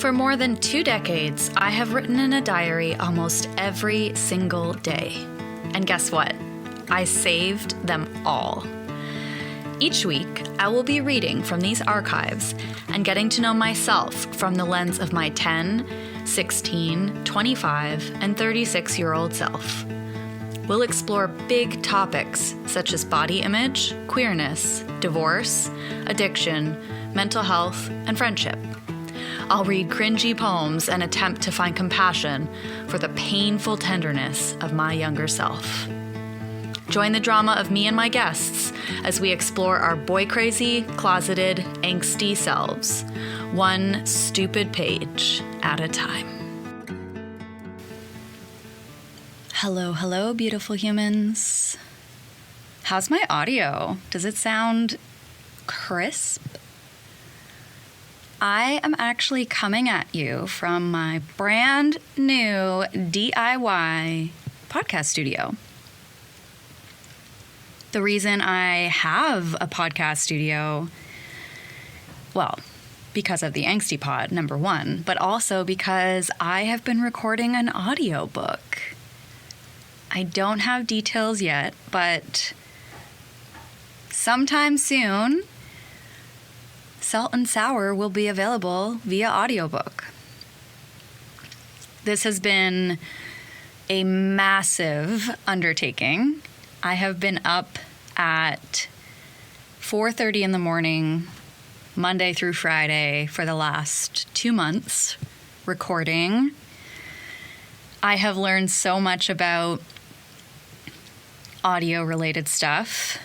For more than 2 decades, I have written in a diary almost every single day. And guess what? I saved them all. Each week, I will be reading from these archives and getting to know myself from the lens of my 10, 16, 25, and 36-year-old self. We'll explore big topics such as body image, queerness, divorce, addiction, mental health, and friendship. I'll read cringy poems and attempt to find compassion for the painful tenderness of my younger self. Join the drama of me and my guests as we explore our boy-crazy, closeted, angsty selves, one stupid page at a time. Hello, beautiful humans. How's my audio? Does it sound crisp? I am actually coming at you from my brand new DIY podcast studio. The reason I have a podcast studio, well, because of the Angsty Pod, number one, but also because I have been recording an audiobook. I don't have details yet, but sometime soon, Salt and Sour will be available via audiobook. This has been a massive undertaking. I have been up at 4:30 in the morning, Monday through Friday, for the last 2 months, recording. I have learned so much about audio-related stuff.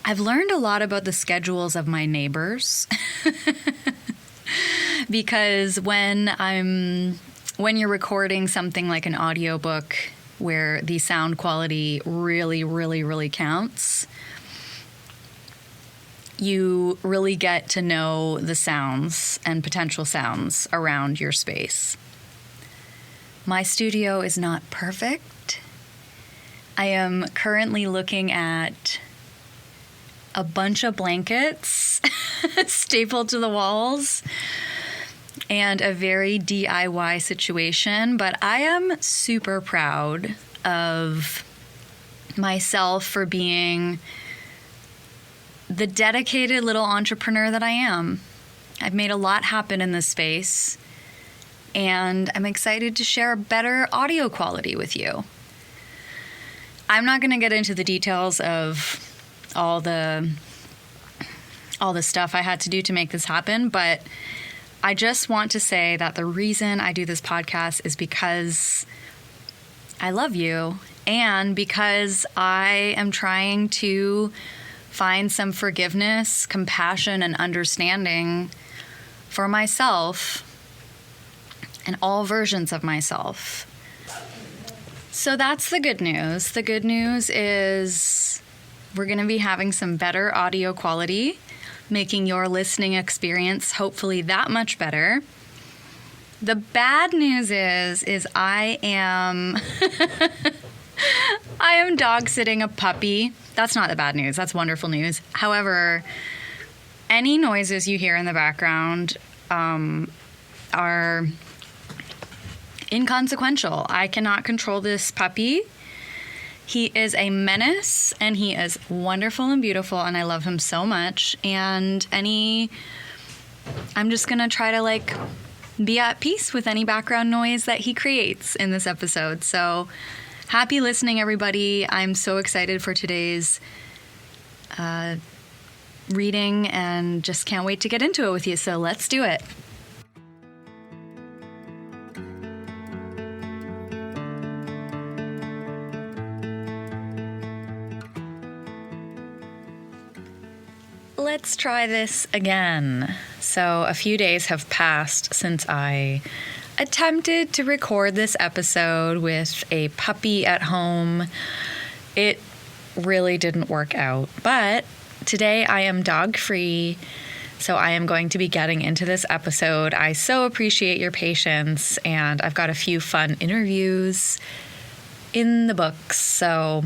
I've learned a lot about the schedules of my neighbors because when you're recording something like an audiobook where the sound quality really counts, you really get to know the sounds and potential sounds around your space. My studio is not perfect. I am currently looking at a bunch of blankets stapled to the walls and a very DIY situation, but I am super proud of myself for being the dedicated little entrepreneur that I am. I've made a lot happen in this space, and I'm excited to share better audio quality with you. I'm not going to get into the details of all the stuff I had to do to make this happen, but I just want to say that the reason I do this podcast is because I love you and because I am trying to find some forgiveness, compassion, and understanding for myself and all versions of myself. So that's the good news. The good news is we're going to be having some better audio quality, making your listening experience hopefully that much better. The bad news is I am I am dog sitting a puppy. That's not the bad news. That's wonderful news. However, any noises you hear in the background are inconsequential. I cannot control this puppy. He is a menace, and he is wonderful and beautiful, and I love him so much. And I'm just going to try to, be at peace with any background noise that he creates in this episode. So happy listening, everybody. I'm so excited for today's reading and just can't wait to get into it with you. So let's do it. Let's try this again. So a few days have passed since I attempted to record this episode with a puppy at home. It really didn't work out, but today I am dog-free, so I am going to be getting into this episode. I so appreciate your patience, and I've got a few fun interviews in the books, so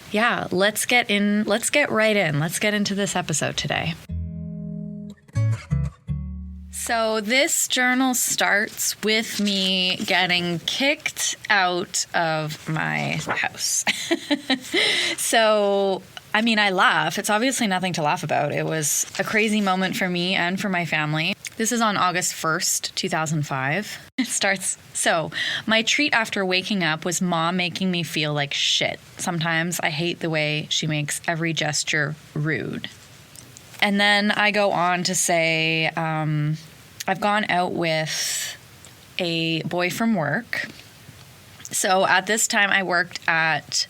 yeah, let's get right in. Let's get into this episode today. So this journal starts with me getting kicked out of my house. So, I mean, I laugh. It's obviously nothing to laugh about. It was a crazy moment for me and for my family. This is on August 1st, 2005. It starts, so my treat after waking up was Mom making me feel like shit. Sometimes I hate the way she makes every gesture rude. And then I go on to say, I've gone out with a boy from work. So at this time, I worked at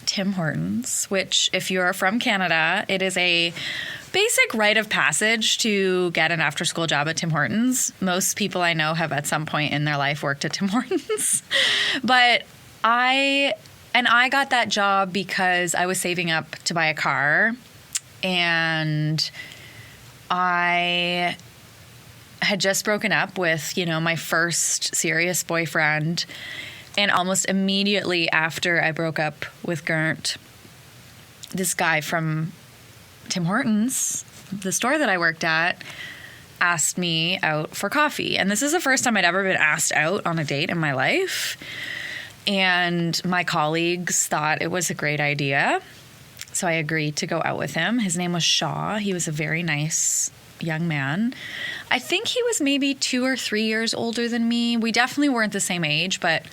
Tim Hortons, which, if you're from Canada, it is a basic rite of passage to get an after-school job at Tim Hortons. Most people I know have at some point in their life worked at Tim Hortons. But I got that job because I was saving up to buy a car. And I had just broken up with, my first serious boyfriend. And almost immediately after I broke up with Grnt, this guy from Tim Hortons, the store that I worked at, asked me out for coffee. And this is the first time I'd ever been asked out on a date in my life. And my colleagues thought it was a great idea. So I agreed to go out with him. His name was Shaw. He was a very nice young man. I think he was maybe 2 or 3 years older than me. We definitely weren't the same age, but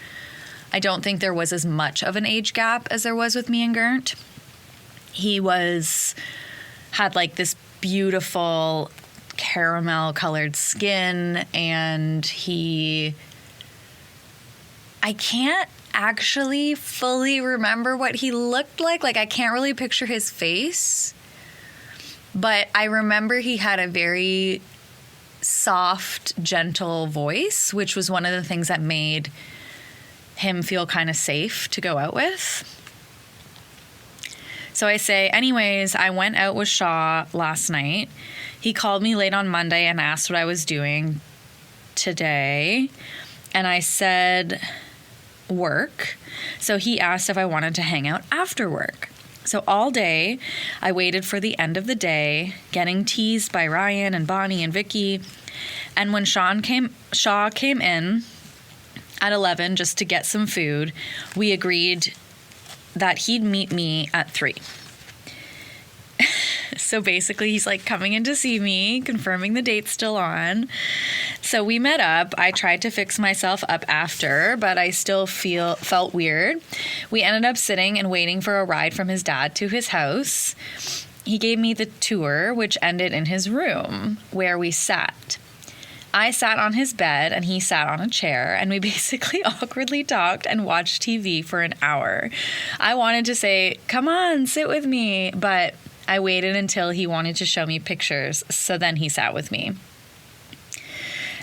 I don't think there was as much of an age gap as there was with me and Grnt. He had like this beautiful caramel colored skin, and I can't actually fully remember what he looked like. Like, I can't really picture his face, but I remember he had a very soft, gentle voice, which was one of the things that made him feel kind of safe to go out with. So I say, anyways, I went out with Shaw last night. He called me late on Monday and asked what I was doing today. And I said, work. So he asked if I wanted to hang out after work. So all day, I waited for the end of the day, getting teased by Ryan and Bonnie and Vicky. And when Shaw came in at 11 just to get some food, we agreed that he'd meet me at 3. So basically, he's like coming in to see me, confirming the date's still on. So we met up. I tried to fix myself up after, but I still felt weird. We ended up sitting and waiting for a ride from his dad to his house. He gave me the tour, which ended in his room, where we sat. I sat on his bed and he sat on a chair, and we basically awkwardly talked and watched TV for an hour. I wanted to say, come on, sit with me, but I waited until he wanted to show me pictures, so then he sat with me.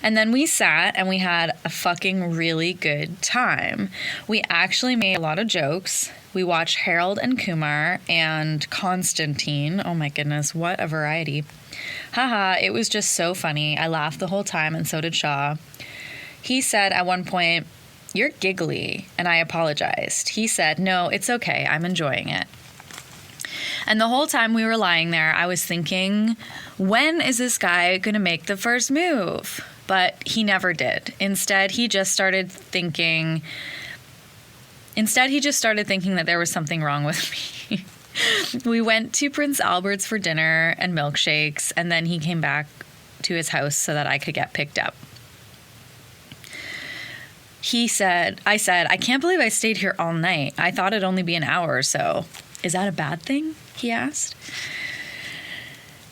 And then we sat and we had a fucking really good time. We actually made a lot of jokes. We watched Harold and Kumar and Constantine. Oh my goodness, what a variety. Haha, it was just so funny. I laughed the whole time, and so did Shaw. He said at one point, "You're giggly," and I apologized. He said, "No, it's okay. I'm enjoying it." And the whole time we were lying there, I was thinking, when is this guy going to make the first move? But he never did. Instead, he just started thinking that there was something wrong with me. We went to Prince Albert's for dinner and milkshakes, and then he came back to his house so that I could get picked up. I said, "I can't believe I stayed here all night. I thought it'd only be an hour or so. Is that a bad thing?" he asked.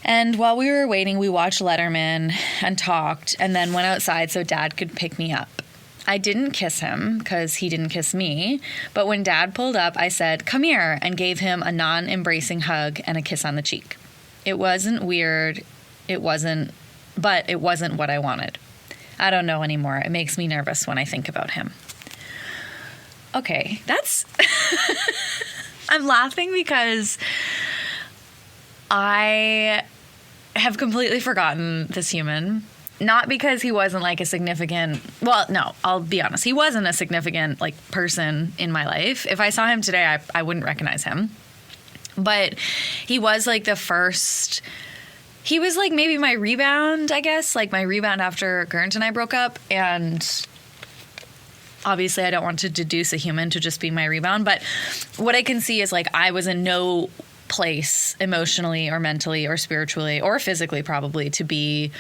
And while we were waiting, we watched Letterman and talked, and then went outside so Dad could pick me up. I didn't kiss him because he didn't kiss me, but when Dad pulled up, I said, "Come here," and gave him a non-embracing hug and a kiss on the cheek. It wasn't weird, but it wasn't what I wanted. I don't know anymore. It makes me nervous when I think about him. Okay, that's... I'm laughing because I have completely forgotten this human. Not because he wasn't like a significant, well, no, I'll be honest. He wasn't a significant like person in my life. If I saw him today, I wouldn't recognize him. But he was like the first he was like maybe my rebound, I guess, like my rebound after Grnt and I broke up. And obviously I don't want to deduce a human to just be my rebound, but what I can see is like I was in no place emotionally or mentally or spiritually or physically probably to be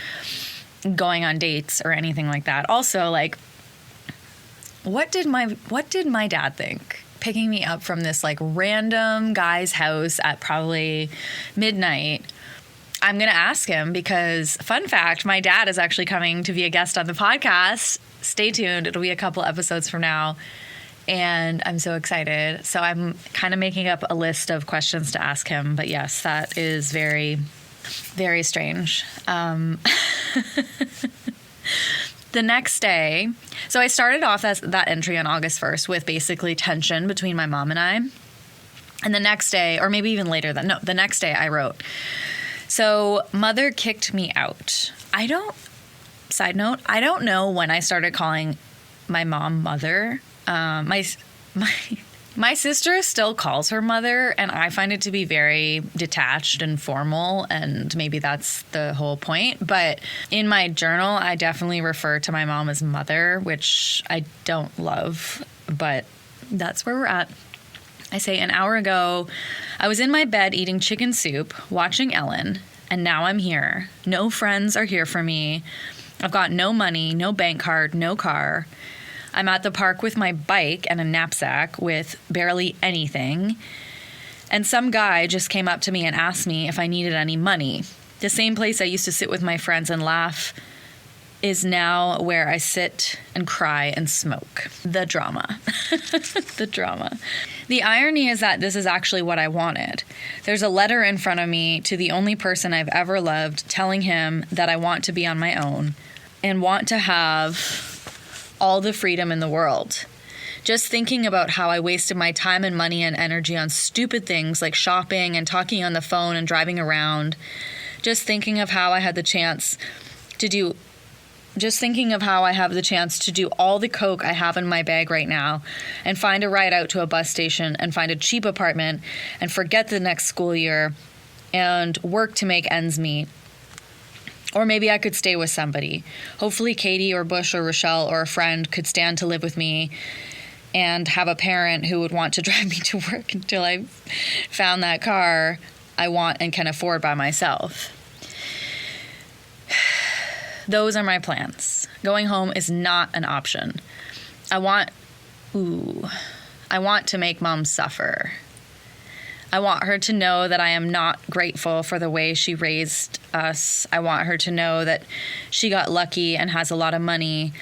going on dates or anything like that. Also, like, what did my dad think picking me up from this like random guy's house at probably midnight? I'm going to ask him because, fun fact, my dad is actually coming to be a guest on the podcast. Stay tuned. It'll be a couple episodes from now. And I'm so excited. So I'm kind of making up a list of questions to ask him. But yes, that is very, very strange. The next day, so I started off as that entry on August 1st with basically tension between my mom and I. And the next day, or maybe even later than, no, the next day I wrote, so mother kicked me out. Side note, I don't know when I started calling my mom mother. My sister still calls her mother, and I find it to be very detached and formal, and maybe that's the whole point. But in my journal, I definitely refer to my mom as mother, which I don't love, but that's where we're at. I say, an hour ago, I was in my bed eating chicken soup, watching Ellen, and now I'm here. No friends are here for me. I've got no money, no bank card, no car. I'm at the park with my bike and a knapsack with barely anything. And some guy just came up to me and asked me if I needed any money. The same place I used to sit with my friends and laugh is now where I sit and cry and smoke. The drama. The drama. The irony is that this is actually what I wanted. There's a letter in front of me to the only person I've ever loved telling him that I want to be on my own and want to have all the freedom in the world. Just thinking about how I wasted my time and money and energy on stupid things like shopping and talking on the phone and driving around. Just thinking of how I have the chance to do all the coke I have in my bag right now and find a ride out to a bus station and find a cheap apartment and forget the next school year and work to make ends meet. Or maybe I could stay with somebody. Hopefully Katie or Bush or Rochelle or a friend could stand to live with me and have a parent who would want to drive me to work until I found that car I want and can afford by myself. Those are my plans. Going home is not an option. I want to make Mom suffer. I want her to know that I am not grateful for the way she raised us. I want her to know that she got lucky and has a lot of money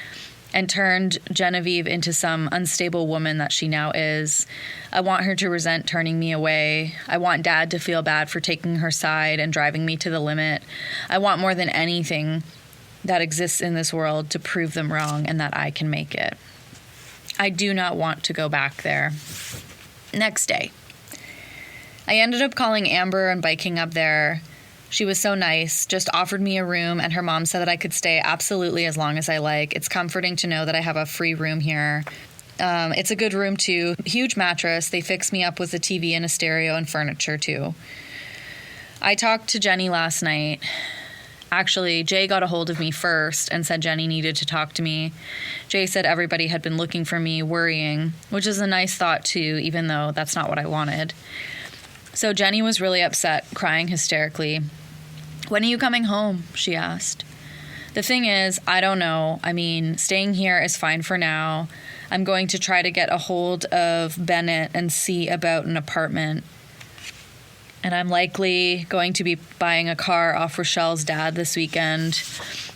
and turned Genevieve into some unstable woman that she now is. I want her to resent turning me away. I want Dad to feel bad for taking her side and driving me to the limit. I want more than anything that exists in this world to prove them wrong and that I can make it. I do not want to go back there. Next day. I ended up calling Amber and biking up there. She was so nice, just offered me a room, and her mom said that I could stay absolutely as long as I like. It's comforting to know that I have a free room here. It's a good room, too. Huge mattress. They fixed me up with a TV and a stereo and furniture, too. I talked to Jenny last night. Actually, Jay got a hold of me first and said Jenny needed to talk to me. Jay said everybody had been looking for me, worrying, which is a nice thought, too, even though that's not what I wanted. So Jenny was really upset, crying hysterically. When are you coming home? She asked. The thing is, I don't know. I mean, staying here is fine for now. I'm going to try to get a hold of Bennett and see about an apartment. And I'm likely going to be buying a car off Rochelle's dad this weekend.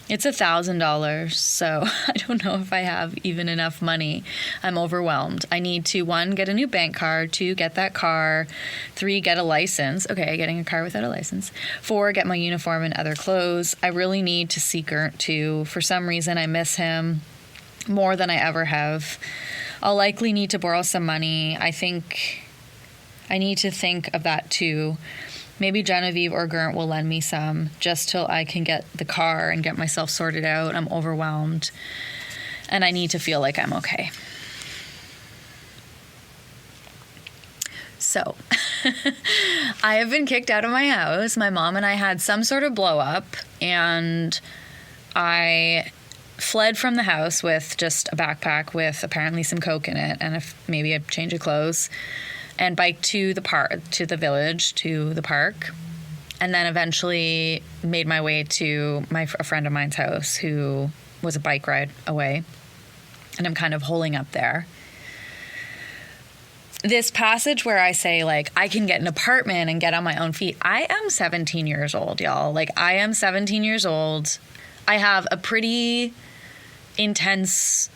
It's $1,000, so I don't know if I have even enough money. I'm overwhelmed. I need to, 1, get a new bank card, 2, get that car, 3, get a license. Okay, getting a car without a license. 4, get my uniform and other clothes. I really need to see Grnt too. For some reason, I miss him more than I ever have. I'll likely need to borrow some money. I think I need to think of that too. Maybe Genevieve or Grnt will lend me some just till I can get the car and get myself sorted out. I'm overwhelmed and I need to feel like I'm okay. So I have been kicked out of my house. My mom and I had some sort of blow up, and I fled from the house with just a backpack with apparently some coke in it and maybe a change of clothes, and biked to the park, and then eventually made my way to a friend of mine's house who was a bike ride away, and I'm kind of holing up there. This passage where I say, like, I can get an apartment and get on my own feet. I am 17 years old, y'all. Like, I am 17 years old. I have a pretty intense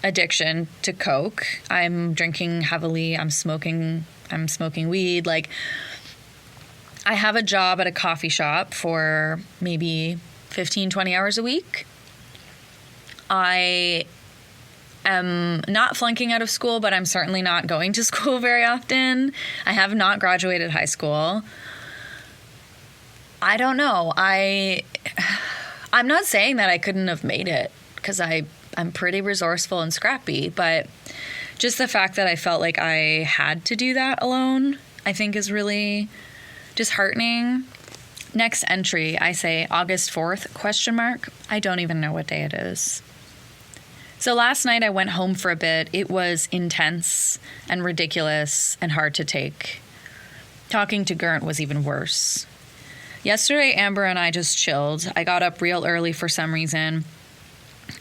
addiction to coke. I'm drinking heavily. I'm smoking weed. Like, I have a job at a coffee shop for maybe 15, 20 hours a week. I am not flunking out of school, but I'm certainly not going to school very often. I have not graduated high school. I don't know. I'm not saying that I couldn't have made it, because I'm pretty resourceful and scrappy, but just the fact that I felt like I had to do that alone, I think is really disheartening. Next entry, I say August 4th, ? I don't even know what day it is. So last night I went home for a bit. It was intense and ridiculous and hard to take. Talking to Grnt was even worse. Yesterday, Amber and I just chilled. I got up real early for some reason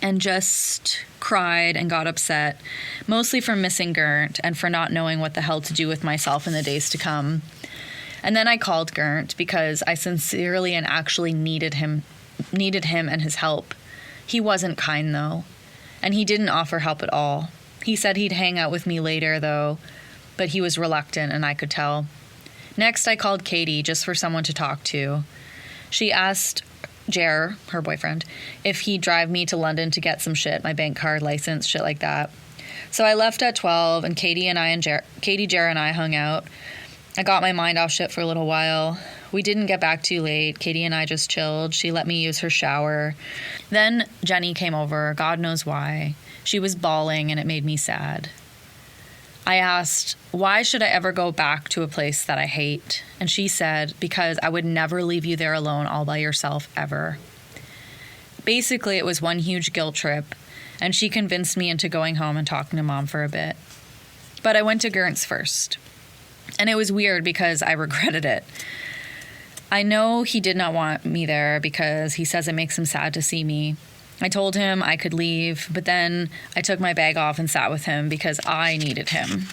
and just cried and got upset, mostly for missing Grnt and for not knowing what the hell to do with myself in the days to come. And then I called Grnt because I sincerely and actually needed him and his help. He wasn't kind, though, and he didn't offer help at all. He said he'd hang out with me later, though, but he was reluctant, and I could tell. Next, I called Katie just for someone to talk to. She asked Jer, her boyfriend, if he'd drive me to London to get some shit, my bank card, license, shit like that. So I left at 12, and Katie, Jer, and I hung out. I got my mind off shit for a little while. We didn't get back too late. Katie and I just chilled. She let me use her shower. Then Jenny came over, God knows why. She was bawling, and it made me sad. I asked, why should I ever go back to a place that I hate? And she said, because I would never leave you there alone all by yourself ever. Basically, it was one huge guilt trip, and she convinced me into going home and talking to Mom for a bit. But I went to Grnt's first. And it was weird because I regretted it. I know he did not want me there because he says it makes him sad to see me. I told him I could leave, but then I took my bag off and sat with him because I needed him.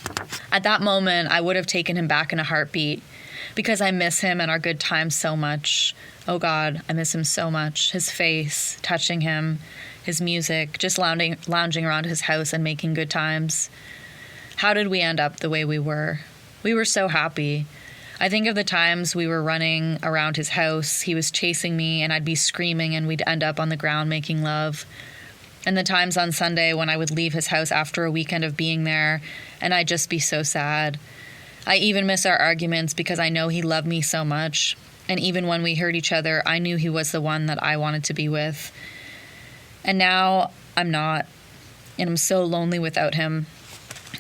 At that moment, I would have taken him back in a heartbeat because I miss him and our good times so much. Oh God, I miss him so much. His face, touching him, his music, just lounging around his house and making good times. How did we end up the way we were? We were so happy. I think of the times we were running around his house, he was chasing me, and I'd be screaming, and we'd end up on the ground making love. And the times on Sunday when I would leave his house after a weekend of being there, and I'd just be so sad. I even miss our arguments because I know he loved me so much. And even when we hurt each other, I knew he was the one that I wanted to be with. And now I'm not, and I'm so lonely without him.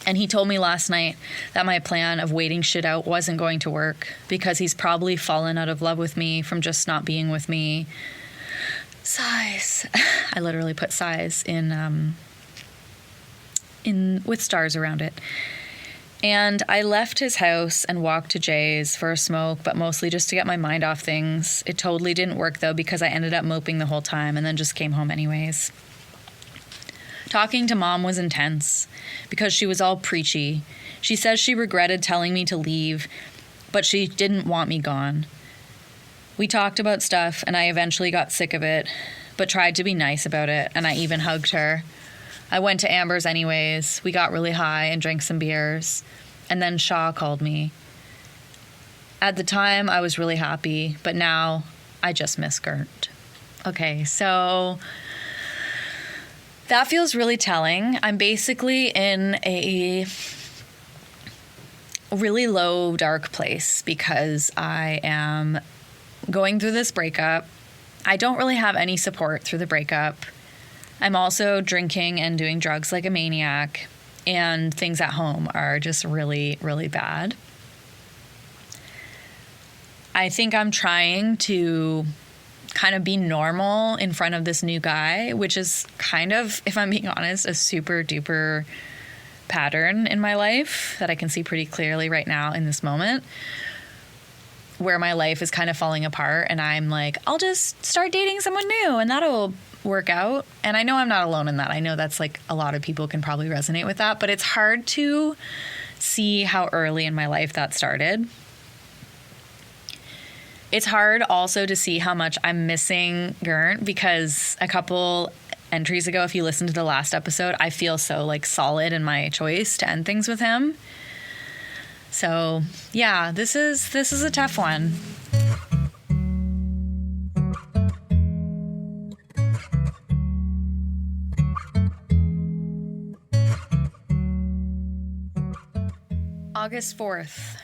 And he told me last night that my plan of waiting shit out wasn't going to work because he's probably fallen out of love with me from just not being with me. Sighs. I literally put sighs in with stars around it. And I left his house and walked to Jay's for a smoke, but mostly just to get my mind off things. It totally didn't work, though, because I ended up moping the whole time and then just came home anyways. Talking to Mom was intense because she was all preachy. She says she regretted telling me to leave, but she didn't want me gone. We talked about stuff, and I eventually got sick of it, but tried to be nice about it, and I even hugged her. I went to Amber's anyways. We got really high and drank some beers, and then Shaw called me. At the time, I was really happy, but now I just miss Grnt. Okay, so that feels really telling. I'm basically in a really low, dark place because I am going through this breakup. I don't really have any support through the breakup. I'm also drinking and doing drugs like a maniac, and things at home are just really, really bad. I think I'm trying to kind of be normal in front of this new guy, which is kind of, if I'm being honest, a super duper pattern in my life that I can see pretty clearly right now in this moment, where my life is kind of falling apart and I'm like, I'll just start dating someone new and that'll work out. And I know I'm not alone in that. I know that's like a lot of people can probably resonate with that, but it's hard to see how early in my life that started. It's hard also to see how much I'm missing Grnt, because a couple entries ago, if you listen to the last episode, I feel so like solid in my choice to end things with him. So yeah, this is a tough one. August 4th.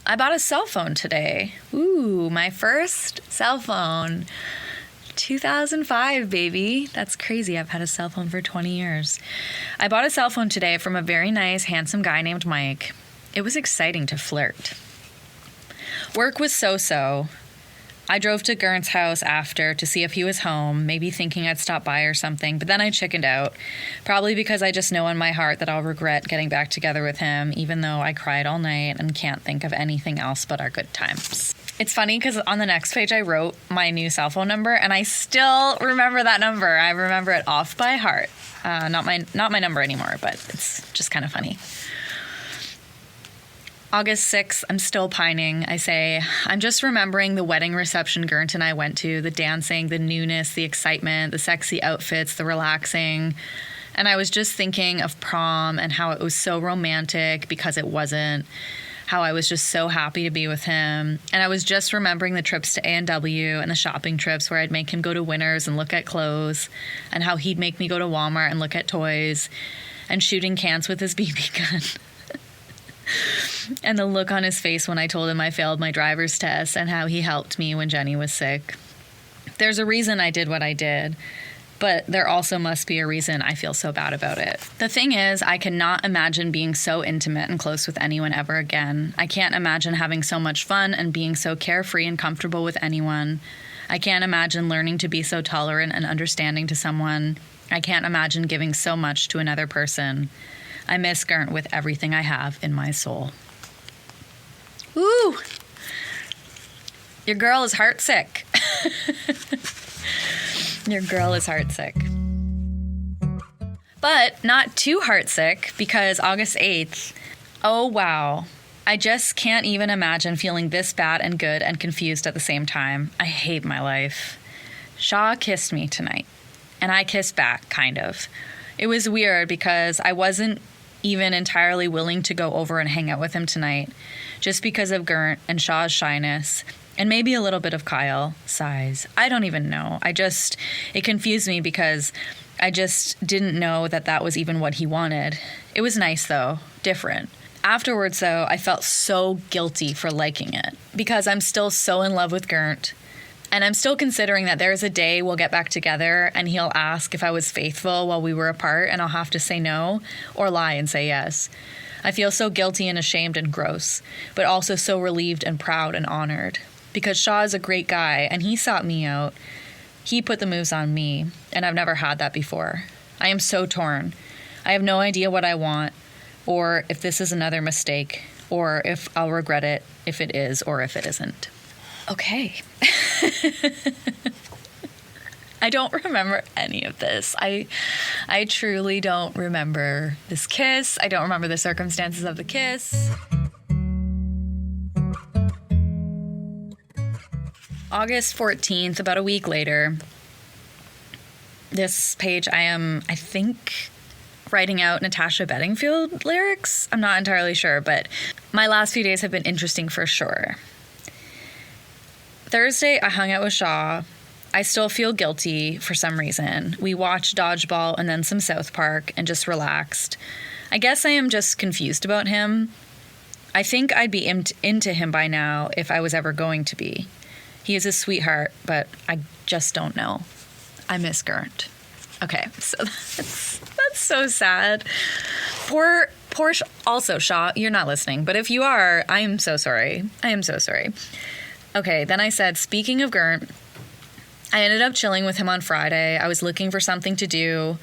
I bought a cell phone today. Ooh, my first cell phone. 2005, baby. That's crazy. I've had a cell phone for 20 years. I bought a cell phone today from a very nice, handsome guy named Mike. It was exciting to flirt. Work was so-so. I drove to Grnt's house after to see if he was home, maybe thinking I'd stop by or something, but then I chickened out. Probably because I just know in my heart that I'll regret getting back together with him, even though I cried all night and can't think of anything else but our good times. It's funny because on the next page I wrote my new cell phone number, and I still remember that number. I remember it off by heart. Not my number anymore, but it's just kind of funny. August 6th, I'm still pining. I say, I'm just remembering the wedding reception Grnt and I went to, the dancing, the newness, the excitement, the sexy outfits, the relaxing. And I was just thinking of prom and how it was so romantic because it wasn't, how I was just so happy to be with him. And I was just remembering the trips to A&W and the shopping trips where I'd make him go to Winners and look at clothes, and how he'd make me go to Walmart and look at toys, and shooting cans with his BB gun. And the look on his face when I told him I failed my driver's test, and how he helped me when Jenny was sick. There's a reason I did what I did, but there also must be a reason I feel so bad about it. The thing is, I cannot imagine being so intimate and close with anyone ever again. I can't imagine having so much fun and being so carefree and comfortable with anyone. I can't imagine learning to be so tolerant and understanding to someone. I can't imagine giving so much to another person. I miss Grnt with everything I have in my soul. Woo! Your girl is heartsick. Your girl is heartsick. But not too heartsick, because August 8th, oh wow. I just can't even imagine feeling this bad and good and confused at the same time. I hate my life. Shaw kissed me tonight, and I kissed back, kind of. It was weird because I wasn't even entirely willing to go over and hang out with him tonight, just because of Grnt and Shaw's shyness, and maybe a little bit of Kyle, sighs. I don't even know. It confused me because I just didn't know that that was even what he wanted. It was nice though, different. Afterwards though, I felt so guilty for liking it, because I'm still so in love with Grnt. And I'm still considering that there's a day we'll get back together and he'll ask if I was faithful while we were apart, and I'll have to say no or lie and say yes. I feel so guilty and ashamed and gross, but also so relieved and proud and honored. Because Shaw is a great guy and he sought me out. He put the moves on me, and I've never had that before. I am so torn. I have no idea what I want, or if this is another mistake, or if I'll regret it if it is or if it isn't. Okay. I don't remember any of this. I truly don't remember this kiss. I don't remember the circumstances of the kiss. August 14th, about a week later. This page I think, writing out Natasha Bedingfield lyrics. I'm not entirely sure, but my last few days have been interesting for sure. Thursday, I hung out with Shaw. I still feel guilty for some reason. We watched Dodgeball and then some South Park and just relaxed. I guess I am just confused about him. I think I'd be into him by now if I was ever going to be. He is a sweetheart, but I just don't know. I miss Grnt. Okay, so that's so sad. Poor also, Shaw, you're not listening, but if you are, I am so sorry. I am so sorry. Okay, then I said, speaking of Grnt, I ended up chilling with him on Friday. I was looking for something to do.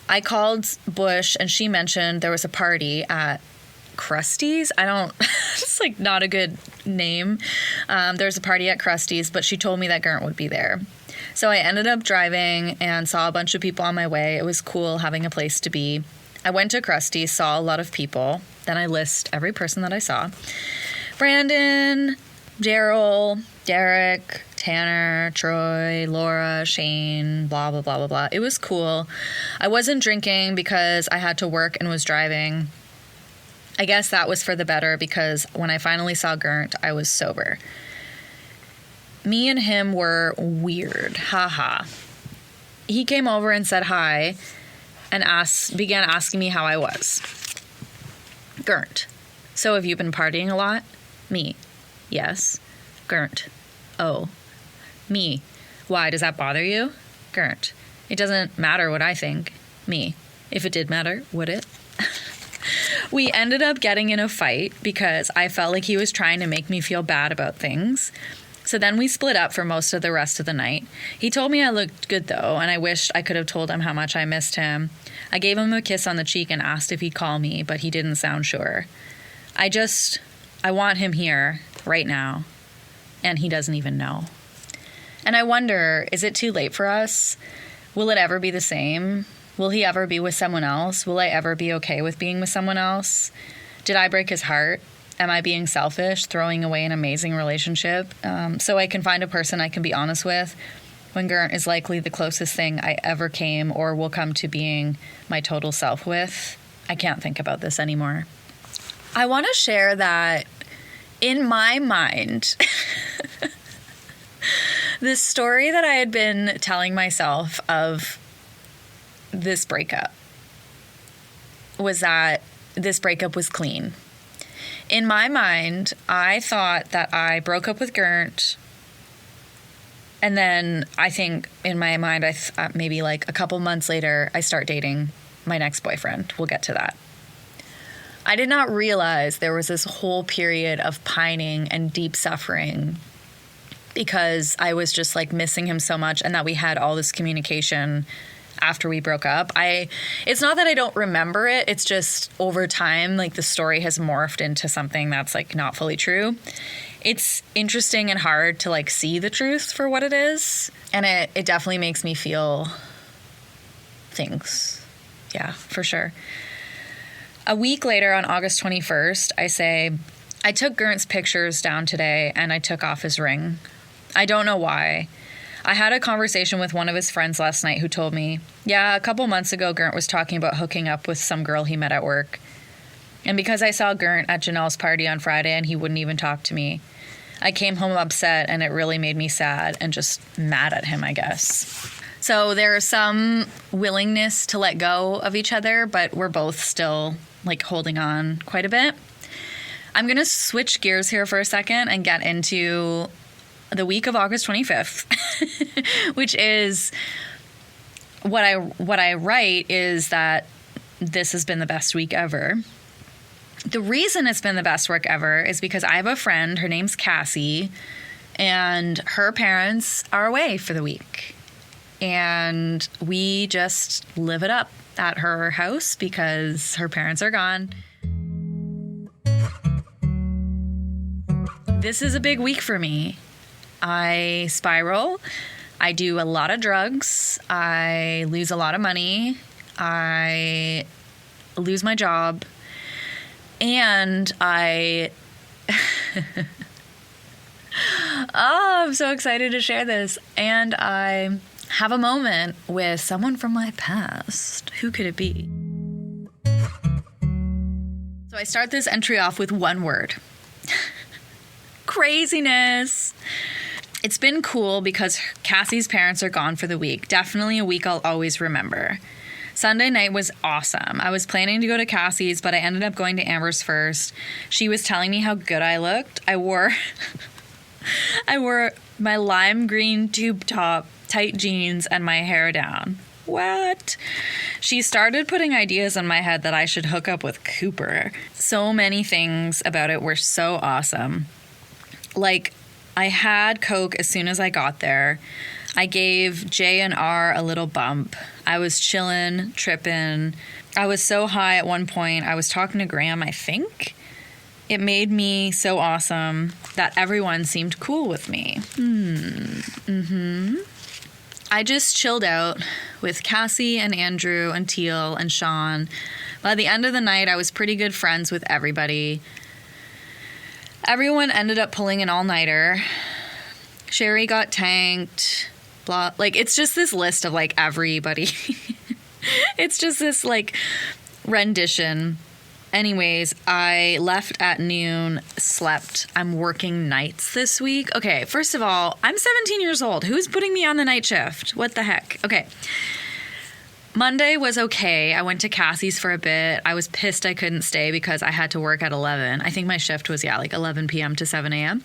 I called Bush and she mentioned there was a party at Krusty's. It's like not a good name. There's a party at Krusty's, but she told me that Grnt would be there. So I ended up driving and saw a bunch of people on my way. It was cool having a place to be. I went to Krusty's, saw a lot of people. Then I list every person that I saw. Brandon, Daryl, Derek, Tanner, Troy, Laura, Shane, blah, blah, blah, blah, blah. It was cool. I wasn't drinking because I had to work and was driving. I guess that was for the better because when I finally saw Grnt, I was sober. Me and him were weird. Haha. He came over and said hi and began asking me how I was. Grnt. So have you been partying a lot? Me. Yes. Grnt. Oh. Me. Why, does that bother you? Grnt. It doesn't matter what I think. Me. If it did matter, would it? We ended up getting in a fight because I felt like he was trying to make me feel bad about things. So then we split up for most of the rest of the night. He told me I looked good though, and I wished I could have told him how much I missed him. I gave him a kiss on the cheek and asked if he'd call me, but he didn't sound sure. I want him here right now, and he doesn't even know. And I wonder, is it too late for us? Will it ever be the same? Will he ever be with someone else? Will I ever be okay with being with someone else? Did I break his heart? Am I being selfish, throwing away an amazing relationship so I can find a person I can be honest with when Grnt is likely the closest thing I ever came or will come to being my total self with? I can't think about this anymore. I want to share that in my mind, the story that I had been telling myself of this breakup was that this breakup was clean. In my mind, I thought that I broke up with Grnt, and then I think in my mind, maybe like a couple months later, I start dating my next boyfriend. We'll get to that. I did not realize there was this whole period of pining and deep suffering because I was just like missing him so much, and that we had all this communication after we broke up. It's not that I don't remember it. It's just over time, like the story has morphed into something that's like not fully true. It's interesting and hard to like see the truth for what it is. And it definitely makes me feel things. Yeah, for sure. A week later on August 21st, I say, I took Grnt's pictures down today and I took off his ring. I don't know why. I had a conversation with one of his friends last night who told me, yeah, a couple months ago, Grnt was talking about hooking up with some girl he met at work. And because I saw Grnt at Janelle's party on Friday and he wouldn't even talk to me, I came home upset and it really made me sad and just mad at him, I guess. So there's some willingness to let go of each other, but we're both still like holding on quite a bit. I'm going to switch gears here for a second and get into the week of August 25th, which is what I write is that this has been the best week ever. The reason it's been the best week ever is because I have a friend, her name's Cassie, and her parents are away for the week. And we just live it up at her house because her parents are gone. This is a big week for me. I spiral. I do a lot of drugs. I lose a lot of money. I lose my job. And I'm so excited to share this. And I have a moment with someone from my past. Who could it be? So I start this entry off with one word. Craziness. It's been cool because Cassie's parents are gone for the week. Definitely a week I'll always remember. Sunday night was awesome. I was planning to go to Cassie's, but I ended up going to Amber's first. She was telling me how good I looked. I wore my lime green tube top, tight jeans, and my hair down. What? She started putting ideas in my head that I should hook up with Cooper. So many things about it were so awesome. Like, I had Coke as soon as I got there. I gave J and R a little bump. I was chilling, tripping. I was so high at one point. I was talking to Graham, I think. It made me so awesome that everyone seemed cool with me. I just chilled out with Cassie and Andrew and Teal and Sean. By the end of the night, I was pretty good friends with everybody. Everyone ended up pulling an all-nighter. Sherry got tanked. Blah. Like, it's just this list of, like, everybody. It's just this, like, rendition. Anyways, I left at noon, slept. I'm working nights this week. Okay, first of all, I'm 17 years old. Who's putting me on the night shift? What the heck? Okay. Monday was okay. I went to Cassie's for a bit. I was pissed I couldn't stay because I had to work at 11. I think my shift was, like 11 p.m. to 7 a.m.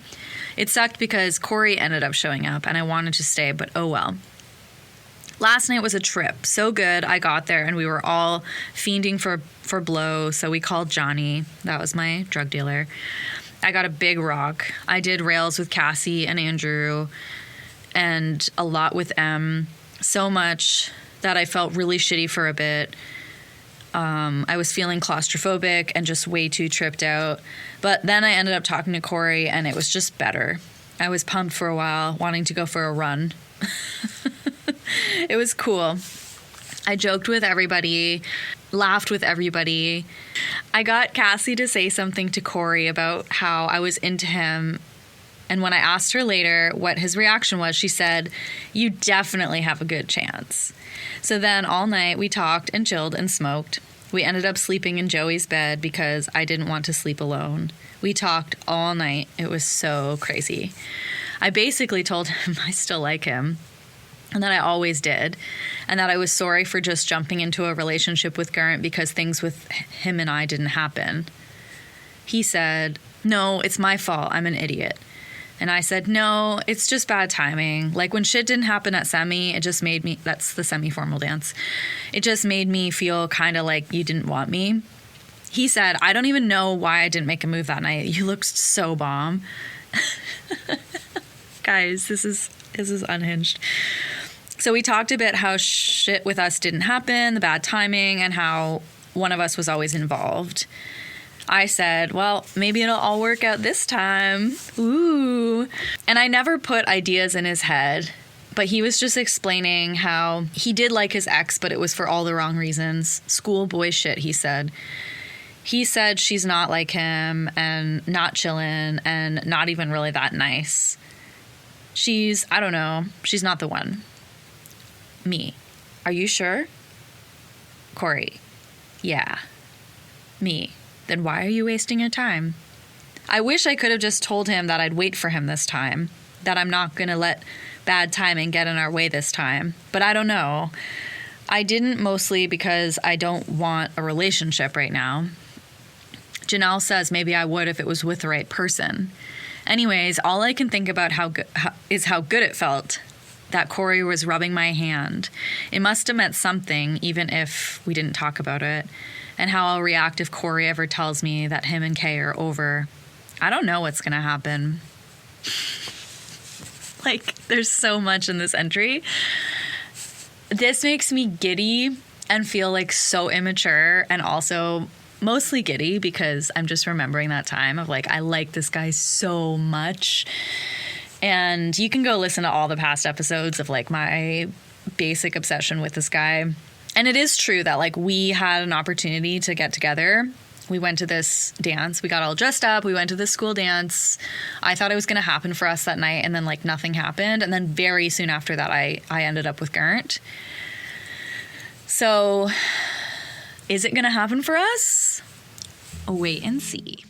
It sucked because Corey ended up showing up and I wanted to stay, but oh well. Last night was a trip. So good. I got there and we were all fiending for blow. So we called Johnny. That was my drug dealer. I got a big rock. I did rails with Cassie and Andrew and a lot with M. So much that I felt really shitty for a bit. I was feeling claustrophobic and just way too tripped out. But then I ended up talking to Corey and it was just better. I was pumped for a while, wanting to go for a run. It was cool. I joked with everybody, laughed with everybody. I got Cassie to say something to Corey about how I was into him. And when I asked her later what his reaction was, she said, "You definitely have a good chance." So then all night we talked and chilled and smoked. We ended up sleeping in Joey's bed because I didn't want to sleep alone. We talked all night. It was so crazy. I basically told him I still like him and that I always did, and that I was sorry for just jumping into a relationship with Grnt because things with him and I didn't happen. He said, "No, it's my fault. I'm an idiot." And I said, "No, it's just bad timing. Like when shit didn't happen at semi, it just made me," that's the semi-formal dance, "it just made me feel kind of like you didn't want me." He said, "I don't even know why I didn't make a move that night. You looked so bomb." Guys, this is unhinged. So we talked a bit how shit with us didn't happen, the bad timing, and how one of us was always involved. I said, "Well, maybe it'll all work out this time." Ooh. And I never put ideas in his head, but he was just explaining how he did like his ex, but it was for all the wrong reasons. Schoolboy shit, he said. He said she's not like him and not chillin' and not even really that nice. I don't know, she's not the one. Me: "Are you sure?" Corey: "Yeah." Me: "Then why are you wasting your time?" I wish I could have just told him that I'd wait for him this time, that I'm not going to let bad timing get in our way this time. But I don't know. I didn't, mostly because I don't want a relationship right now. Janelle says maybe I would if it was with the right person. Anyways, all I can think about is how good it felt that Corey was rubbing my hand. It must have meant something, even if we didn't talk about it. And how I'll react if Corey ever tells me that him and Kay are over. I don't know what's going to happen. Like, there's so much in this entry. This makes me giddy and feel like so immature, and also mostly giddy because I'm just remembering that time of like, I like this guy so much. And you can go listen to all the past episodes of like my basic obsession with this guy. And it is true that like we had an opportunity to get together. We went to this dance. We got all dressed up. We went to this school dance. I thought it was going to happen for us that night, and then like nothing happened. And then very soon after that, I ended up with Grnt. So is it going to happen for us? Wait and see.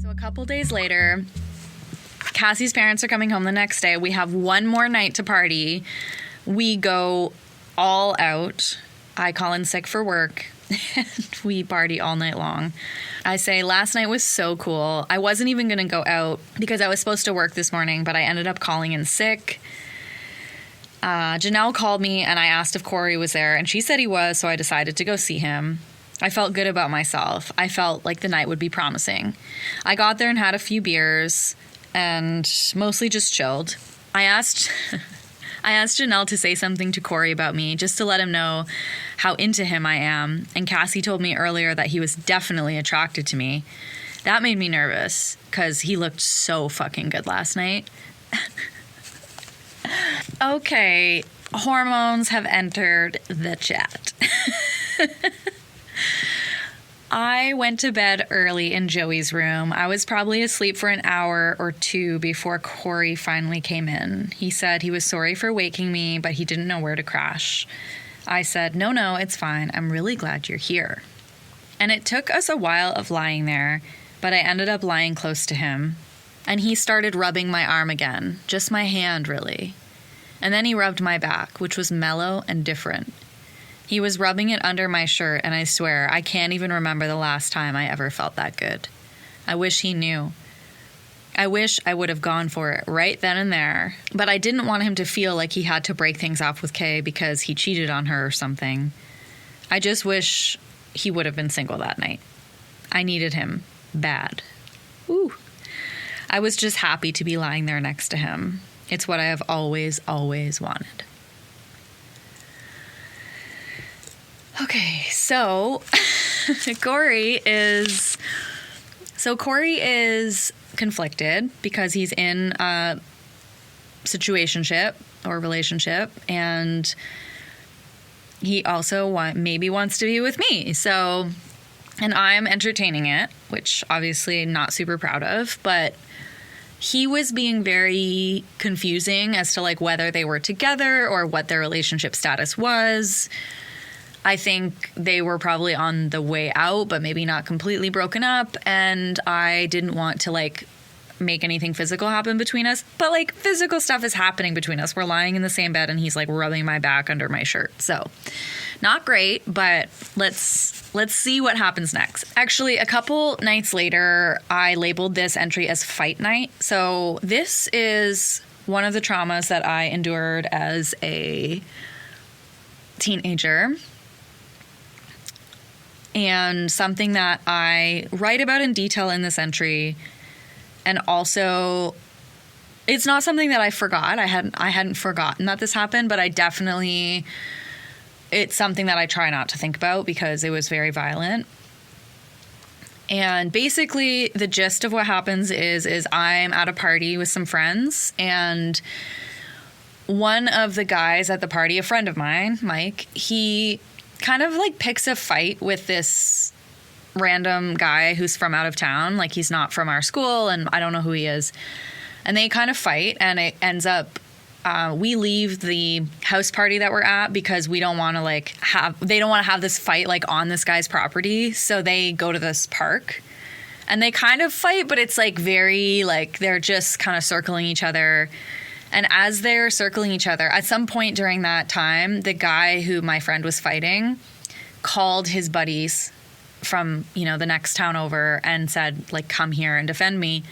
So a couple days later, Cassie's parents are coming home the next day. We have one more night to party. We go all out. I call in sick for work. And we party all night long. I say last night was so cool. I wasn't even going to go out because I was supposed to work this morning, but I ended up calling in sick. Janelle called me and I asked if Corey was there, and she said he was, so I decided to go see him. I felt good about myself. I felt like the night would be promising. I got there and had a few beers and mostly just chilled. I asked Janelle to say something to Corey about me, just to let him know how into him I am. And Cassie told me earlier that he was definitely attracted to me. That made me nervous because he looked so fucking good last night. Okay, hormones have entered the chat. I went to bed early in Joey's room. I was probably asleep for an hour or two before Corey finally came in. He said he was sorry for waking me, but he didn't know where to crash. I said, no, it's fine. I'm really glad you're here. And it took us a while of lying there, but I ended up lying close to him. And he started rubbing my arm again, just my hand, really. And then he rubbed my back, which was mellow and different. He was rubbing it under my shirt, and I swear, I can't even remember the last time I ever felt that good. I wish he knew. I wish I would have gone for it right then and there, but I didn't want him to feel like he had to break things off with Kay because he cheated on her or something. I just wish he would have been single that night. I needed him bad. Ooh. I was just happy to be lying there next to him. It's what I have always, always wanted. Okay, so Corey is conflicted because he's in a situationship or relationship, and he also maybe wants to be with me. So, and I'm entertaining it, which obviously not super proud of, but he was being very confusing as to like whether they were together or what their relationship status was. I think they were probably on the way out, but maybe not completely broken up. And I didn't want to like make anything physical happen between us. But like physical stuff is happening between us. We're lying in the same bed and he's like rubbing my back under my shirt. So not great, but let's see what happens next. Actually, a couple nights later, I labeled this entry as fight night. So this is one of the traumas that I endured as a teenager. And something that I write about in detail in this entry. And also, it's not something that I forgot. I hadn't forgotten that this happened, but it's something that I try not to think about because it was very violent. And basically, the gist of what happens is I'm at a party with some friends, and one of the guys at the party, a friend of mine, Mike, he kind of like picks a fight with this random guy who's from out of town. Like he's not from our school and I don't know who he is. And they kind of fight, and it ends up, we leave the house party that we're at because we don't want to they don't want to have this fight like on this guy's property. So they go to this park and they kind of fight, but it's like very like they're just kind of circling each other. And as they're circling each other, at some point during that time, the guy who my friend was fighting called his buddies from, the next town over and said, like, come here and defend me.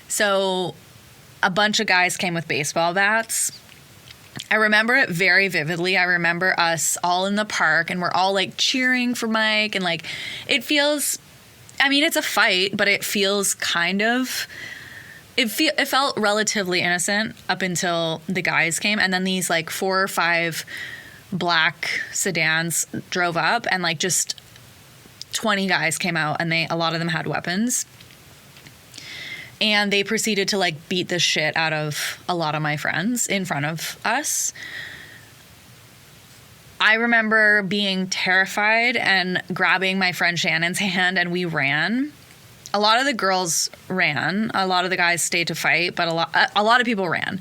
So a bunch of guys came with baseball bats. I remember it very vividly. I remember us all in the park and we're all like cheering for Mike, and like it feels, it's a fight, but it feels kind of... It felt relatively innocent up until the guys came, and then these like 4 or 5 black sedans drove up, and like just 20 guys came out, and a lot of them had weapons, and they proceeded to like beat the shit out of a lot of my friends in front of us. I remember being terrified and grabbing my friend Shannon's hand, and we ran. A lot of the girls ran. A lot of the guys stayed to fight, but a lot of people ran.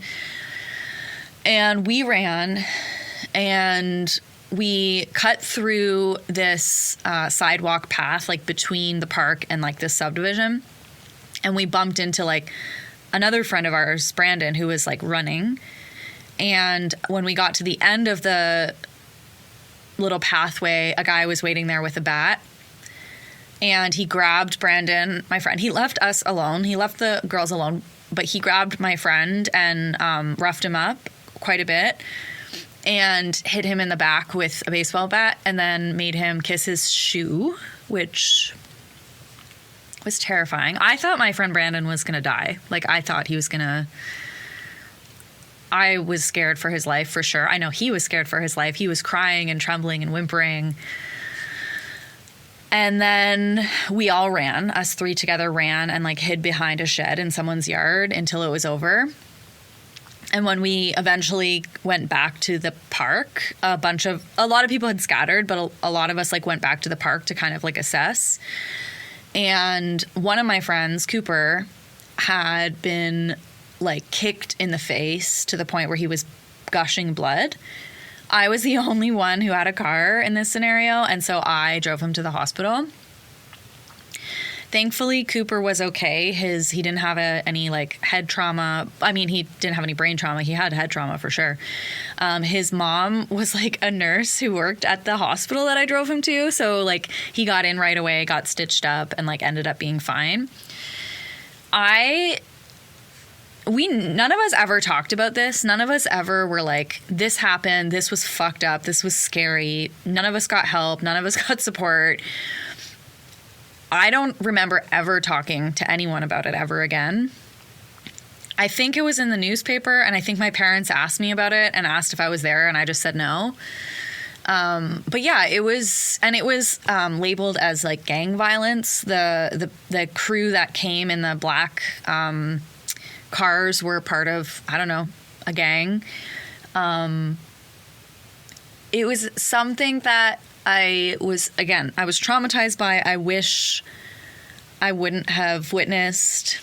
And we ran, and we cut through this sidewalk path, like between the park and like this subdivision. And we bumped into like another friend of ours, Brandon, who was like running. And when we got to the end of the little pathway, a guy was waiting there with a bat. And he grabbed Brandon, my friend. He left us alone. He left the girls alone. But he grabbed my friend and roughed him up quite a bit. and hit him in the back with a baseball bat and then made him kiss his shoe, which was terrifying. I thought my friend Brandon was going to die. Like, I thought he was going to... I was scared for his life, for sure. I know he was scared for his life. He was crying and trembling and whimpering. And then we all ran. Us three together ran and, like, hid behind a shed in someone's yard until it was over. And when we eventually went back to the park, a lot of people had scattered, but a lot of us, like, went back to the park to kind of, like, assess. And one of my friends, Cooper, had been, like, kicked in the face to the point where he was gushing blood. I was the only one who had a car in this scenario, and so I drove him to the hospital. Thankfully, Cooper was okay. He didn't have any, like, head trauma. I mean, he didn't have any brain trauma. He had head trauma for sure. His mom was, like, a nurse who worked at the hospital that I drove him to. So, like, he got in right away, got stitched up, and, like, ended up being fine. None of us ever talked about this. None of us ever were like, this happened, this was fucked up, this was scary. None of us got help. None of us got support. I don't remember ever talking to anyone about it ever again. I think it was in the newspaper, and I think my parents asked me about it and asked if I was there, and I just said no. But yeah, it was labeled as, like, gang violence. The crew that came in the black cars were part of, I don't know, a gang. It was something that I was traumatized by. I wish I wouldn't have witnessed.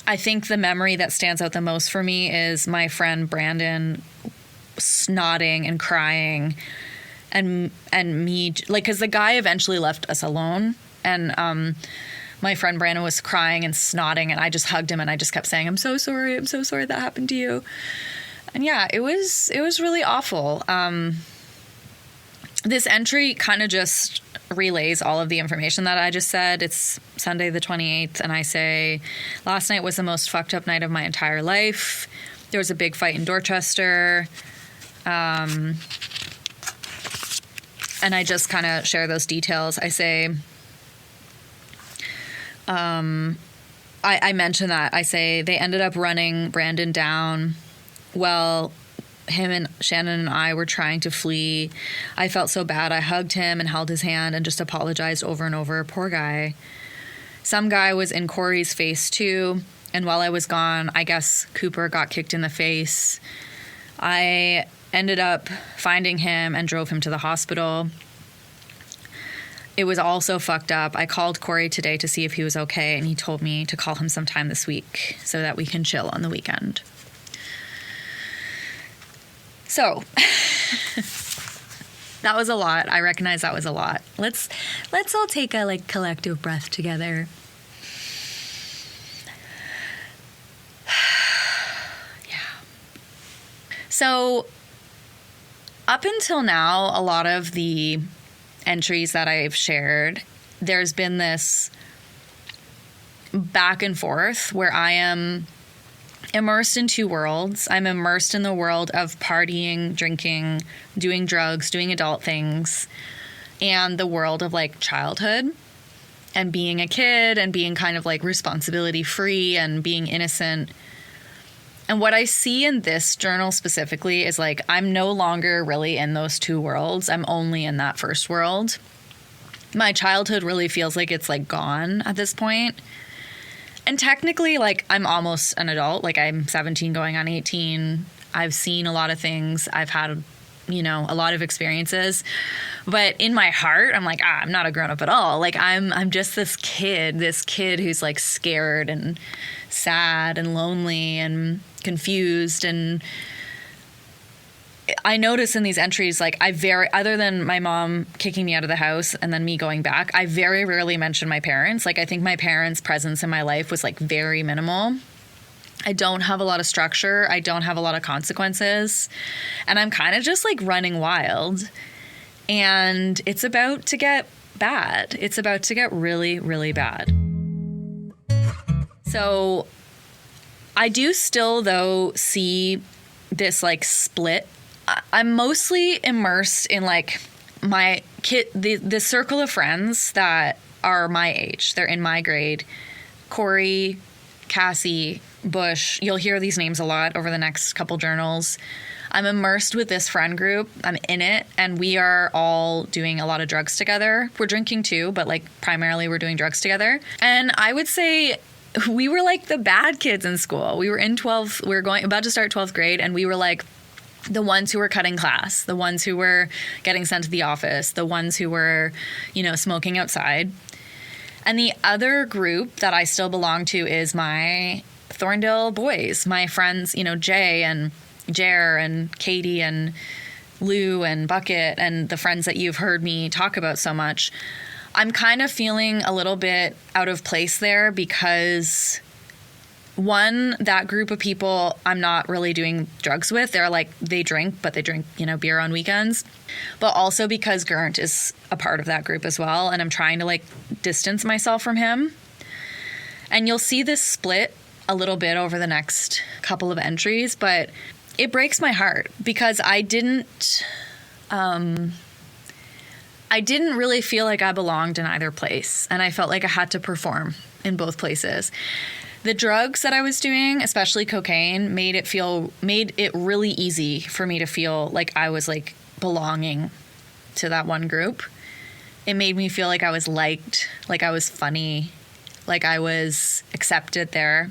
I think the memory that stands out the most for me is my friend Brandon snotting and crying and me, like, because the guy eventually left us alone, and my friend Brandon was crying and snotting, and I just hugged him and I just kept saying, I'm so sorry that happened to you. And yeah, it was really awful. This entry kind of just relays all of the information that I just said. It's Sunday the 28th, and I say, last night was the most fucked up night of my entire life. There was a big fight in Dorchester. And I just kind of share those details. I say... I mentioned that. I say they ended up running Brandon down. Well, him and Shannon and I were trying to flee. I felt so bad. I hugged him and held his hand and just apologized over and over. Poor guy. Some guy was in Corey's face too. And while I was gone, I guess Cooper got kicked in the face. I ended up finding him and drove him to the hospital. It was all so fucked up. I called Corey today to see if he was okay, and he told me to call him sometime this week so that we can chill on the weekend. So, that was a lot. I recognize that was a lot. Let's all take a, like, collective breath together. Yeah. So, up until now, a lot of the entries that I've shared, there's been this back and forth where I am immersed in two worlds. I'm immersed in the world of partying, drinking, doing drugs, doing adult things, and the world of, like, childhood and being a kid and being kind of, like, responsibility free and being innocent. And what I see in this journal specifically is, like, I'm no longer really in those two worlds. I'm only in that first world. My childhood really feels like it's, like, gone at this point. And technically, like, I'm almost an adult. Like, I'm 17 going on 18. I've seen a lot of things. I've had, you know, a lot of experiences. But in my heart, I'm like, I'm not a grown-up at all. Like, I'm just this kid who's, like, scared and sad and lonely and confused. And I notice in these entries, like, other than my mom kicking me out of the house and then me going back, I very rarely mention my parents. Like, I think my parents' presence in my life was, like, very minimal. I don't have a lot of structure. I don't have a lot of consequences. And I'm kind of just, like, running wild. And it's about to get bad. It's about to get really, really bad. So I do still, though, see this like split. I'm mostly immersed in like my the circle of friends that are my age. They're in my grade. Corey, Cassie, Bush. You'll hear these names a lot over the next couple journals. I'm immersed with this friend group. I'm in it, and we are all doing a lot of drugs together. We're drinking too, but like primarily we're doing drugs together. And I would say we were like the bad kids in school. We were in 12th, we were about to start 12th grade, and we were like the ones who were cutting class, the ones who were getting sent to the office, the ones who were, smoking outside. And the other group that I still belong to is my Thorndale boys, my friends, Jay and Jer and Katie and Lou and Bucket and the friends that you've heard me talk about so much. I'm kind of feeling a little bit out of place there because, one, that group of people I'm not really doing drugs with. They're like, they drink, but they drink, beer on weekends. But also because Grnt is a part of that group as well, and I'm trying to like distance myself from him. And you'll see this split a little bit over the next couple of entries, but it breaks my heart because I didn't really feel like I belonged in either place, and I felt like I had to perform in both places. The drugs that I was doing, especially cocaine, made it really easy for me to feel like I was like belonging to that one group. It made me feel like I was liked, like I was funny, like I was accepted there.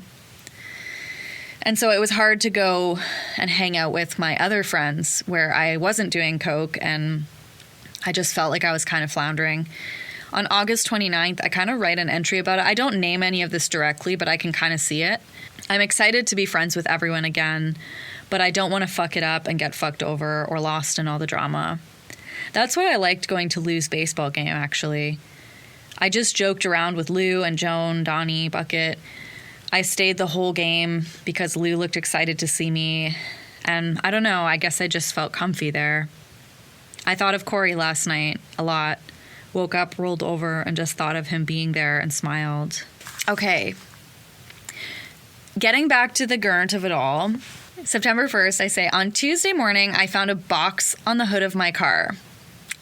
And so it was hard to go and hang out with my other friends where I wasn't doing coke, and I just felt like I was kind of floundering. On August 29th, I kind of write an entry about it. I don't name any of this directly, but I can kind of see it. I'm excited to be friends with everyone again, but I don't want to fuck it up and get fucked over or lost in all the drama. That's why I liked going to Lou's baseball game, actually. I just joked around with Lou and Joan, Donnie, Bucket. I stayed the whole game because Lou looked excited to see me. And I don't know, I guess I just felt comfy there. I thought of Corey last night a lot. Woke up, rolled over, and just thought of him being there and smiled. Okay. Getting back to the Grnt of it all. September 1st, I say, on Tuesday morning, I found a box on the hood of my car.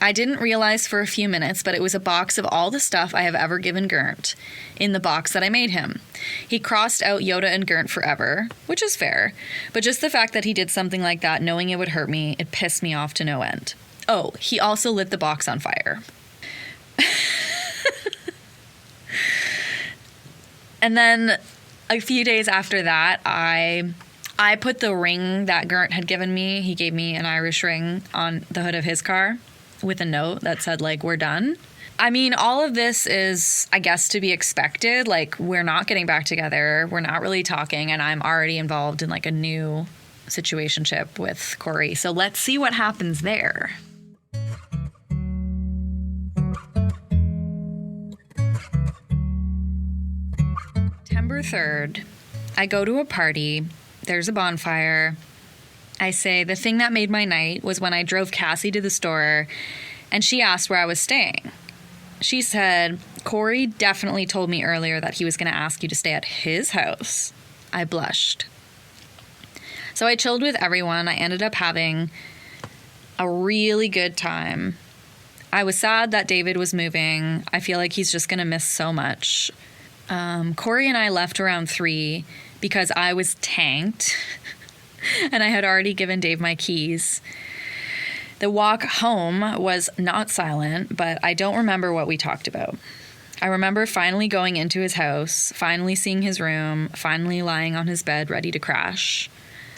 I didn't realize for a few minutes, but it was a box of all the stuff I have ever given Grnt in the box that I made him. He crossed out Yoda and Grnt forever, which is fair. But just the fact that he did something like that, knowing it would hurt me, it pissed me off to no end. Oh, he also lit the box on fire. And then a few days after that, I put the ring that Grnt had given me. He gave me an Irish ring on the hood of his car with a note that said, like, we're done. I mean, all of this is, I guess, to be expected. Like, we're not getting back together. We're not really talking. And I'm already involved in, like, a new situationship with Corey. So let's see what happens there. September 3rd, I go to a party. There's a bonfire. I say the thing that made my night was when I drove Cassie to the store and she asked where I was staying. She said, Corey definitely told me earlier that he was going to ask you to stay at his house. I blushed. So I chilled with everyone. I ended up having a really good time. I was sad that David was moving. I feel like he's just going to miss so much. Corey and I left around 3 because I was tanked and I had already given Dave my keys. The walk home was not silent, but I don't remember what we talked about. I remember finally going into his house, finally seeing his room, finally lying on his bed ready to crash.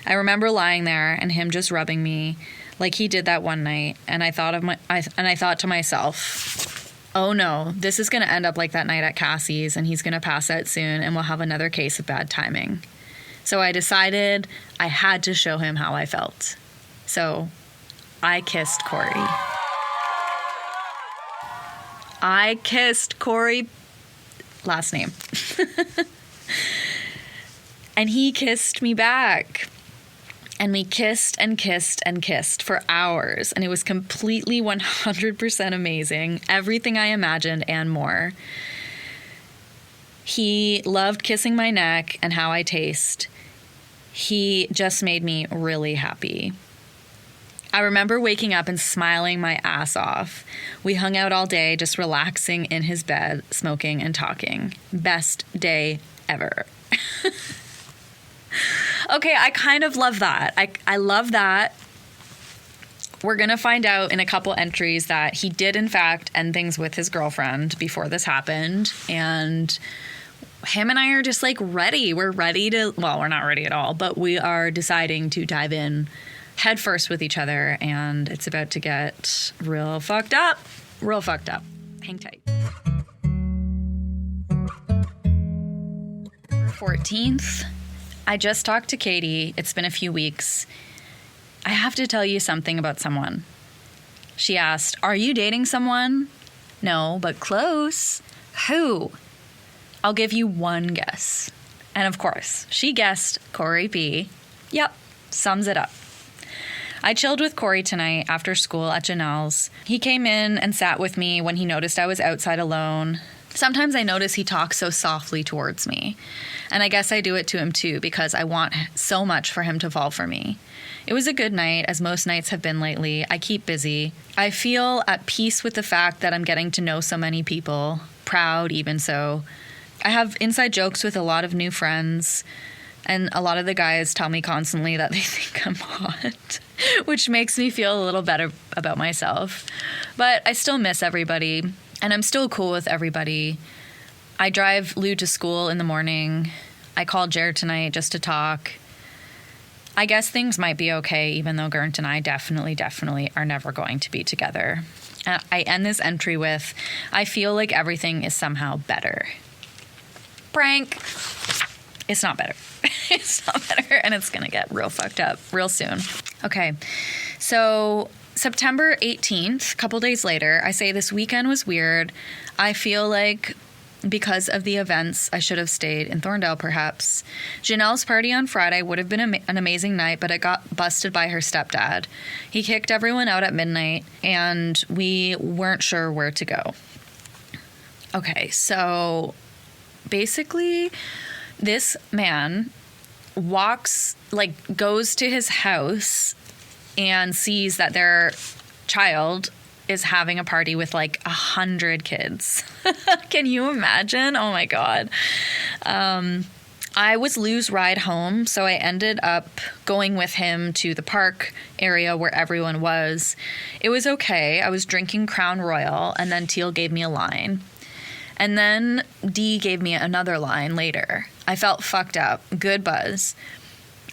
I remember lying there and him just rubbing me like he did that one night, and I thought to myself, oh no, this is going to end up like that night at Cassie's, and he's going to pass out soon, and we'll have another case of bad timing. So I decided I had to show him how I felt. So I kissed Corey. I kissed Corey, last name. And he kissed me back. And we kissed and kissed and kissed for hours. And it was completely 100% amazing. Everything I imagined and more. He loved kissing my neck and how I taste. He just made me really happy. I remember waking up and smiling my ass off. We hung out all day, just relaxing in his bed, smoking and talking. Best day ever. Okay, I kind of love that. I love that. We're going to find out in a couple entries that he did, in fact, end things with his girlfriend before this happened. And him and I are just like ready. We're ready to, well, we're not ready at all, but we are deciding to dive in head first with each other. And it's about to get real fucked up. Real fucked up. Hang tight. 14th. I just talked to Katie. It's been a few weeks. I have to tell you something about someone. She asked, "Are you dating someone?" No, but close. Who? I'll give you one guess. And of course, she guessed Corey P. Yep, sums it up. I chilled with Corey tonight after school at Janelle's. He came in and sat with me when he noticed I was outside alone. Sometimes I notice he talks so softly towards me. And I guess I do it to him too because I want so much for him to fall for me. It was a good night, as most nights have been lately. I keep busy. I feel at peace with the fact that I'm getting to know so many people. Proud, even so. I have inside jokes with a lot of new friends. And a lot of the guys tell me constantly that they think I'm hot, which makes me feel a little better about myself. But I still miss everybody, and I'm still cool with everybody. I drive Lou to school in the morning. I called Jared tonight just to talk. I guess things might be okay, even though Grnt and I definitely are never going to be together. I end this entry with, I feel like everything is somehow better. Prank. It's not better. It's not better, and it's going to get real fucked up real soon. Okay, so September 18th, a couple days later, I say this weekend was weird. I feel like because of the events, I should have stayed in Thorndale, perhaps. Janelle's party on Friday would have been an amazing night, but it got busted by her stepdad. He kicked everyone out at midnight, and we weren't sure where to go. Okay, so basically, this man goes to his house and sees that their child is having a party with 100 kids. Can you imagine? Oh my God. I was Lou's ride home, so I ended up going with him to the park area where everyone was. It was okay. I was drinking Crown Royal, and then Teal gave me a line. And then Dee gave me another line later. I felt fucked up. Good buzz.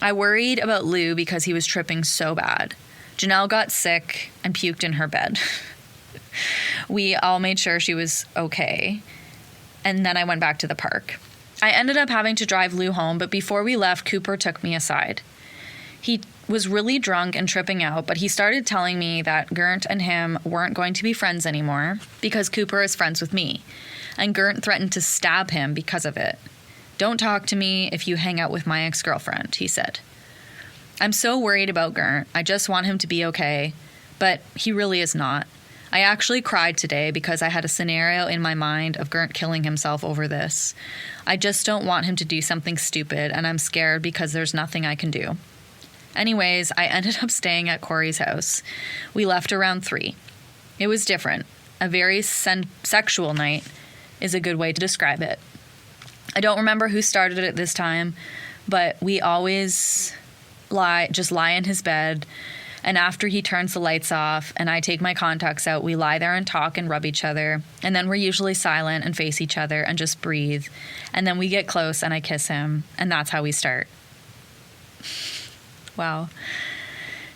I worried about Lou because he was tripping so bad. Janelle got sick and puked in her bed. We all made sure she was okay. And then I went back to the park. I ended up having to drive Lou home, but before we left, Cooper took me aside. He was really drunk and tripping out, but he started telling me that Grnt and him weren't going to be friends anymore because Cooper is friends with me. And Grnt threatened to stab him because of it. "Don't talk to me if you hang out with my ex-girlfriend," he said. I'm so worried about Grnt. I just want him to be okay, but he really is not. I actually cried today because I had a scenario in my mind of Grnt killing himself over this. I just don't want him to do something stupid, and I'm scared because there's nothing I can do. Anyways, I ended up staying at Corey's house. We left around 3. It was different. A very sexual night is a good way to describe it. I don't remember who started it this time, but we always lie in his bed, and after he turns the lights off and I take my contacts out, we lie there and talk and rub each other, and then we're usually silent and face each other and just breathe, and then we get close and I kiss him, and that's how we start. Wow.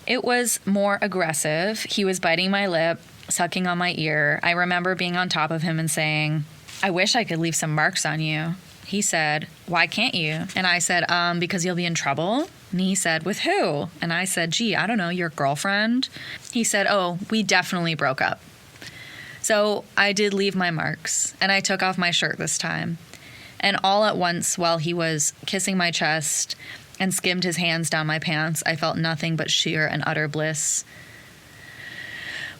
It was more aggressive. He was biting my lip, sucking on my ear. I remember being on top of him and saying, "I wish I could leave some marks on you." He said, "Why can't you?" And I said, "Because you'll be in trouble." And he said, "With who?" And I said, "Gee, I don't know, your girlfriend?" He said, "Oh, we definitely broke up." So I did leave my marks, and I took off my shirt this time. And all at once, while he was kissing my chest and skimmed his hands down my pants, I felt nothing but sheer and utter bliss.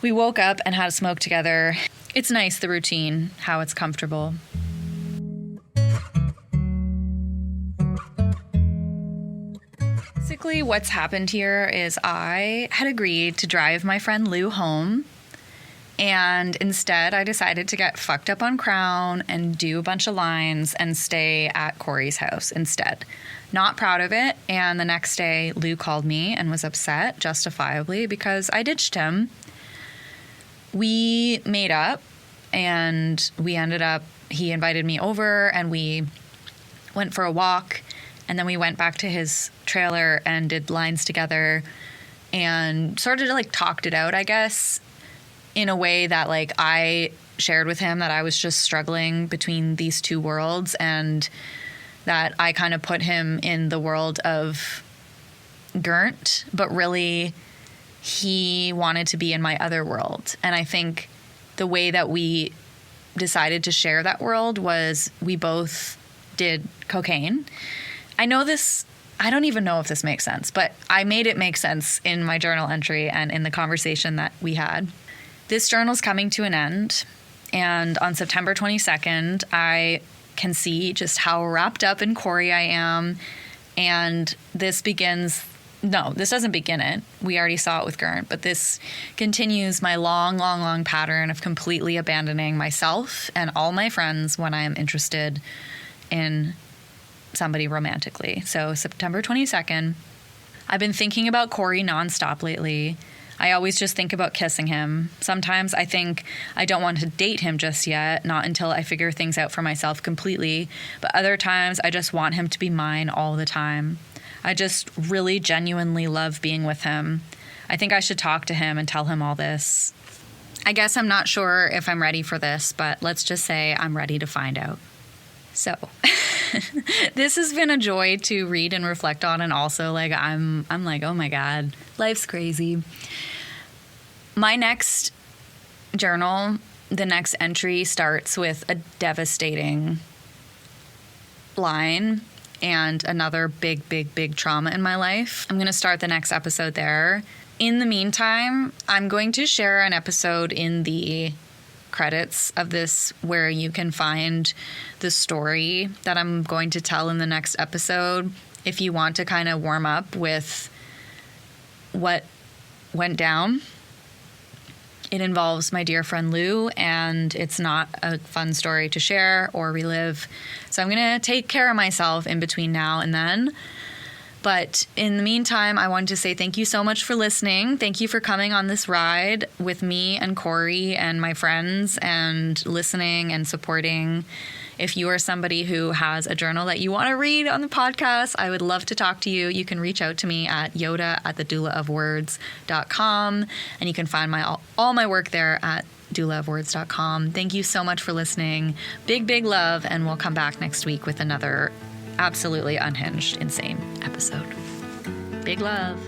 We woke up and had a smoke together. It's nice, the routine, how it's comfortable. basically what's happened here is I had agreed to drive my friend Lou home, and instead I decided to get fucked up on Crown and do a bunch of lines and stay at Corey's house instead. Not proud of it, and the next day Lou called me and was upset, justifiably, because I ditched him. We made up, and he invited me over, and we went for a walk, and then we went back to his trailer and did lines together and sort of like talked it out, I guess, in a way that like I shared with him that I was just struggling between these two worlds, and that I kind of put him in the world of Grnt, but really he wanted to be in my other world. And I think the way that we decided to share that world was we both did cocaine. I don't even know if this makes sense, but I made it make sense in my journal entry and in the conversation that we had. This journal's coming to an end, and on September 22nd, I can see just how wrapped up in Corey I am, and this doesn't begin it. We already saw it with Grnt, but this continues my long pattern of completely abandoning myself and all my friends when I am interested in somebody romantically. So September 22nd, I've been thinking about Corey nonstop lately. I always just think about kissing him. Sometimes I think I don't want to date him just yet, not until I figure things out for myself completely. But other times I just want him to be mine all the time. I just really genuinely love being with him. I think I should talk to him and tell him all this. I guess I'm not sure if I'm ready for this, but let's just say I'm ready to find out. So this has been a joy to read and reflect on, and also like I'm like, oh my God, life's crazy. My next journal, the next entry starts with a devastating line and another big trauma in my life. I'm going to start the next episode there. In the meantime, I'm going to share an episode in the credits of this where you can find the story that I'm going to tell in the next episode if you want to kind of warm up with what went down. It involves my dear friend Lou, and it's not a fun story to share or relive. So I'm going to take care of myself in between now and then. But in the meantime, I wanted to say thank you so much for listening. Thank you for coming on this ride with me and Corey and my friends and listening and supporting. If you are somebody who has a journal that you want to read on the podcast, I would love to talk to you. You can reach out to me at yoda@thedoulaofwords.com, and you can find all my work there at doulaofwords.com. Thank you so much for listening. Big love, and we'll come back next week with another absolutely unhinged, insane episode. Big love.